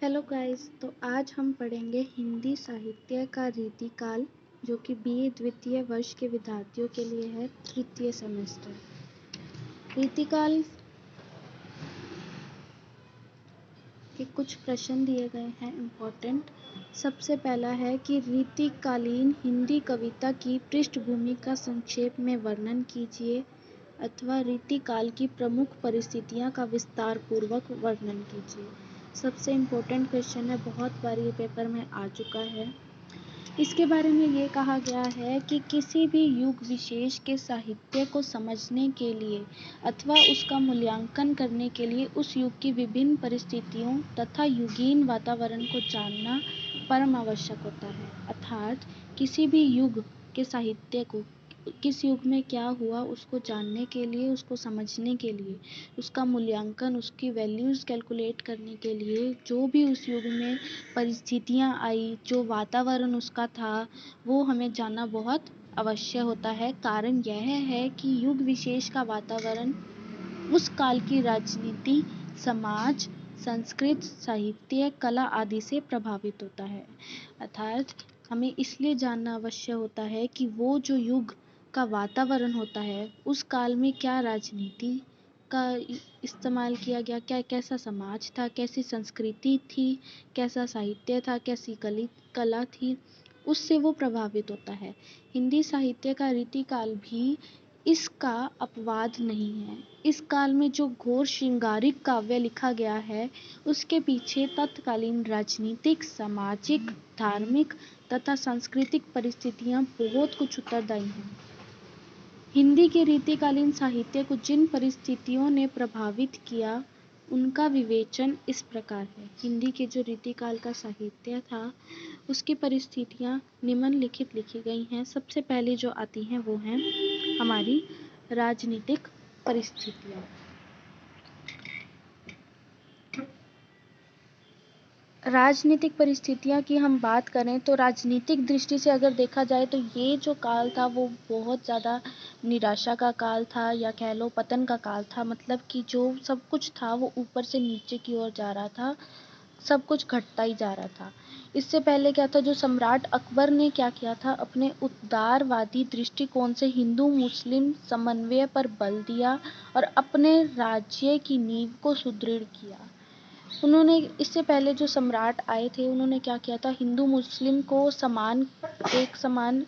Hello guys. तो आज हम पढ़ेंगे हिंदी साहित्य का रीतिकाल, जो कि बीए द्वितीय वर्ष के विद्यार्थियों के लिए है, तृतीय सेमेस्टर। रीतिकाल के कुछ प्रश्न दिए गए हैं इम्पोर्टेंट। सबसे पहला है कि रीतिकालीन हिंदी कविता की पृष्ठभूमि का संक्षेप में वर्णन कीजिए, अथवा रीतिकाल की प्रमुख परिस्थितियां का विस्तार पूर्वक वर्णन कीजिए। सबसे इम्पोर्टेंट क्वेश्चन है, बहुत बार ये पेपर में आ चुका है। इसके बारे में ये कहा गया है कि किसी भी युग विशेष के साहित्य को समझने के लिए अथवा उसका मूल्यांकन करने के लिए उस युग की विभिन्न परिस्थितियों तथा युगीन वातावरण को जानना परम आवश्यक होता है। अर्थात किसी भी युग के साहित्य को, किस युग में क्या हुआ, उसको जानने के लिए, उसको समझने के लिए, उसका मूल्यांकन, उसकी वैल्यूज़ कैलकुलेट करने के लिए, जो भी उस युग में परिस्थितियां आई, जो वातावरण उसका था, वो हमें जानना बहुत अवश्य होता है। कारण यह है कि युग विशेष का वातावरण उस काल की राजनीति, समाज, संस्कृत, साहित्य, कला आदि से प्रभावित होता है। अर्थात हमें इसलिए जानना अवश्य होता है कि वो जो युग का वातावरण होता है, उस काल में क्या राजनीति का इस्तेमाल किया गया, कैसा समाज था, कैसी संस्कृति थी, कैसा साहित्य था, कैसी कला थी, उससे वो प्रभावित होता है। हिंदी साहित्य का रीतिकाल भी इसका अपवाद नहीं है। इस काल में जो घोर श्रृंगारिक काव्य लिखा गया है, उसके पीछे तत्कालीन राजनीतिक, सामाजिक, धार्मिक तथा सांस्कृतिक परिस्थितियां बहुत कुछ उत्तरदायी हैं। हिंदी के रीतिकालीन साहित्य को जिन परिस्थितियों ने प्रभावित किया, उनका विवेचन इस प्रकार है। हिंदी के जो रीतिकाल का साहित्य था, उसकी परिस्थितियां निम्नलिखित लिखी गई हैं। सबसे पहले जो आती हैं वो हैं हमारी राजनीतिक परिस्थितियां। राजनीतिक परिस्थितियां की हम बात करें तो राजनीतिक दृष्टि से अगर देखा जाए तो ये जो काल था वो बहुत ज़्यादा निराशा का काल था, या कह लो पतन का काल था। मतलब कि जो सब कुछ था वो ऊपर से नीचे की ओर जा रहा था, सब कुछ घटता ही जा रहा था। इससे पहले क्या था, जो सम्राट अकबर ने क्या किया था, अपने उदारवादी दृष्टिकोण से हिंदू मुस्लिम समन्वय पर बल दिया और अपने राज्य की नींव को सुदृढ़ किया। उन्होंने, इससे पहले जो सम्राट आए थे, उन्होंने क्या किया था, हिंदू मुस्लिम को एक समान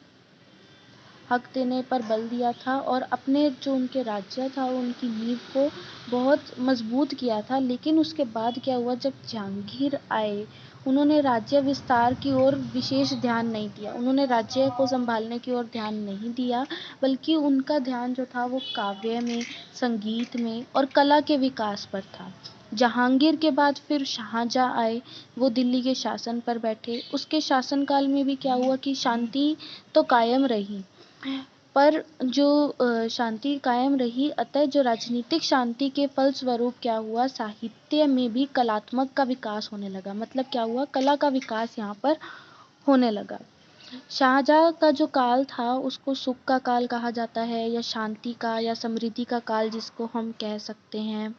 हक देने पर बल दिया था और अपने जो उनके राज्य था, उनकी नींव को बहुत मजबूत किया था। लेकिन उसके बाद क्या हुआ, जब जहांगीर आए, उन्होंने राज्य विस्तार की ओर विशेष ध्यान नहीं दिया। उन्होंने राज्य को संभालने की ओर ध्यान नहीं दिया, बल्कि उनका ध्यान जो था वो काव्य में, संगीत में और कला के विकास पर था। जहांगीर के बाद फिर शाहजहां आए, वो दिल्ली के शासन पर बैठे। उसके शासनकाल में भी क्या हुआ कि शांति तो कायम रही, पर जो शांति कायम रही, अतः जो राजनीतिक शांति के फलस्वरूप क्या हुआ, साहित्य में भी कलात्मक का विकास होने लगा। मतलब क्या हुआ, कला का विकास यहाँ पर होने लगा। शाहजहां का जो काल था उसको सुख का काल कहा जाता है, या शांति का या समृद्धि का काल जिसको हम कह सकते हैं।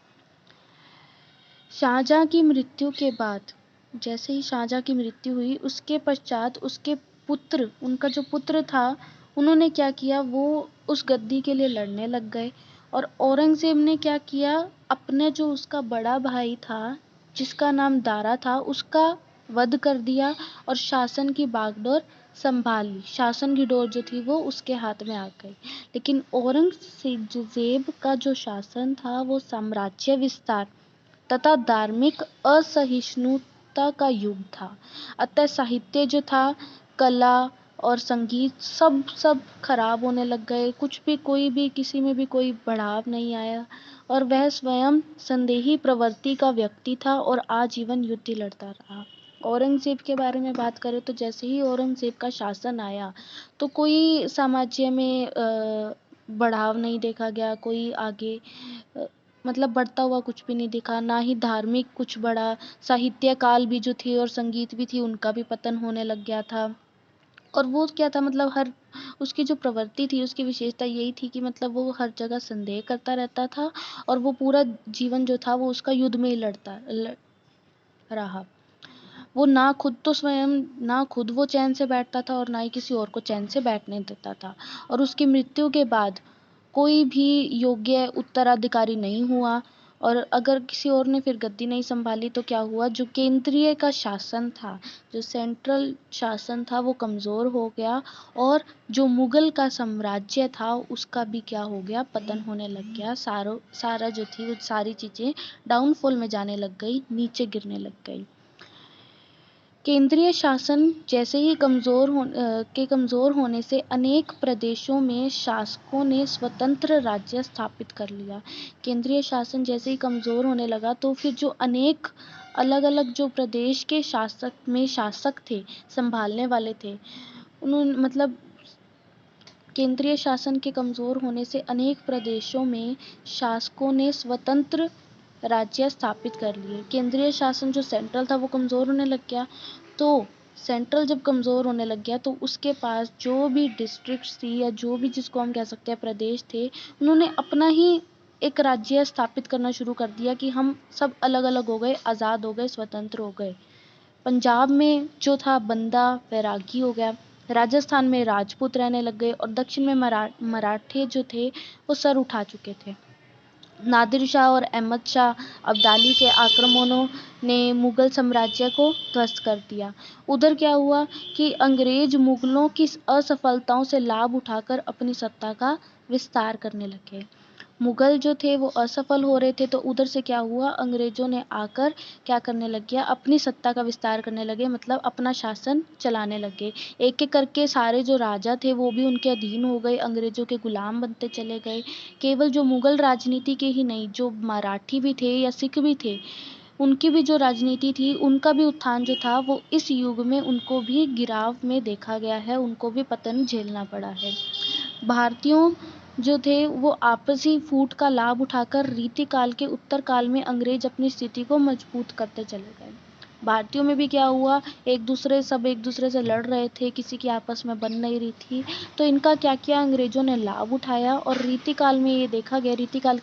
शाहजहां की मृत्यु के बाद, जैसे ही शाहजहां की मृत्यु हुई, उसके पश्चात उसके पुत्र, उनका जो पुत्र था, उन्होंने क्या किया, वो उस गद्दी के लिए लड़ने लग गए। और औरंगजेब ने क्या किया, अपने जो उसका बड़ा भाई था, जिसका नाम दारा था, उसका वध कर दिया और शासन की बागडोर संभाल ली। शासन की डोर जो थी वो उसके हाथ में आ गई। लेकिन औरंगजेब का जो शासन था वो साम्राज्य विस्तार तथा धार्मिक असहिष्णुता का युग था। अतः साहित्य जो था, कला और संगीत सब खराब होने लग गए। कुछ भी, कोई भी, किसी में भी कोई बढ़ाव नहीं आया और वह स्वयं संदेही प्रवृत्ति का व्यक्ति था और आजीवन युद्ध लड़ता रहा। औरंगजेब के बारे में बात करें तो जैसे ही औरंगजेब का शासन आया तो कोई साम्राज्य में बढ़ाव नहीं देखा गया, कोई आगे मतलब बढ़ता हुआ कुछ भी नहीं दिखा, ना ही धार्मिक कुछ बढ़ा। साहित्य काल भी जो थी और संगीत भी थी, उनका भी पतन होने लग गया था। और वो क्या था, मतलब हर उसकी जो प्रवृत्ति थी, उसकी विशेषता यही थी कि मतलब वो हर जगह संदेह करता रहता था और वो पूरा जीवन जो था वो उसका युद्ध में ही लड़ता रहा। वो ना खुद वो चैन से बैठता था और ना ही किसी और को चैन से बैठने देता था। और उसकी मृत्यु के बाद कोई भी योग्य उत्तराधिकारी नहीं हुआ, और अगर किसी और ने फिर गद्दी नहीं संभाली तो क्या हुआ, जो केंद्रीय का शासन था, जो सेंट्रल शासन था, वो कमज़ोर हो गया, और जो मुगल का साम्राज्य था उसका भी क्या हो गया, पतन होने लग गया। सारा जो थी वो सारी चीज़ें डाउनफॉल में जाने लग गई, नीचे गिरने लग गई। केंद्रीय शासन जैसे ही कमज़ोर होने से अनेक प्रदेशों में शासकों ने स्वतंत्र राज्य स्थापित कर लिया। केंद्रीय शासन जैसे ही कमज़ोर होने लगा तो फिर जो अनेक अलग-अलग जो प्रदेश के शासक थे, संभालने वाले थे, उन्होंने मतलब केंद्रीय शासन के कमज़ोर होने से अनेक प्रदेशों में शासकों ने स्वतंत्र राज्य स्थापित कर लिए। केंद्रीय शासन जो सेंट्रल था वो कमज़ोर होने लग गया, तो सेंट्रल जब कमज़ोर होने लग गया तो उसके पास जो भी डिस्ट्रिक्ट्स थी या जो भी जिसको हम कह सकते हैं प्रदेश थे, उन्होंने अपना ही एक राज्य स्थापित करना शुरू कर दिया कि हम सब अलग-अलग हो गए, आज़ाद हो गए, स्वतंत्र हो गए। पंजाब में जो था बंदा वैरागी हो गया, राजस्थान में राजपूत रहने लग गए, और दक्षिण में मराठे जो थे वो सर उठा चुके थे। नादिर शाह और अहमद शाह अब्दाली के आक्रमणों ने मुगल साम्राज्य को ध्वस्त कर दिया। उधर क्या हुआ कि अंग्रेज मुगलों की असफलताओं से लाभ उठाकर अपनी सत्ता का विस्तार करने लगे। मुगल जो थे वो असफल हो रहे थे, तो उधर से क्या हुआ, अंग्रेजों ने आकर क्या करने लग गया, अपनी सत्ता का विस्तार करने लगे, मतलब अपना शासन चलाने लगे। एक एक करके सारे जो राजा थे वो भी उनके अधीन हो गए, अंग्रेजों के गुलाम बनते चले गए। केवल जो मुगल राजनीति के ही नहीं, जो मराठी भी थे या सिख भी थे, उनकी भी जो राजनीति थी, उनका भी उत्थान जो था वो इस युग में उनको भी गिराव में देखा गया है, उनको भी पतन झेलना पड़ा है। भारतीयों जो थे वो आपसी फूट का लाभ उठाकर रीतिकाल के उत्तर काल में अंग्रेज अपनी स्थिति को मजबूत करते चले गए। भारतीयों में भी क्या हुआ, एक दूसरे से लड़ रहे थे, किसी की आपस में बन नहीं रही थी, तो इनका क्या किया, अंग्रेजों ने लाभ उठाया, और रीतिकाल में ये देखा गया, रीतिकाल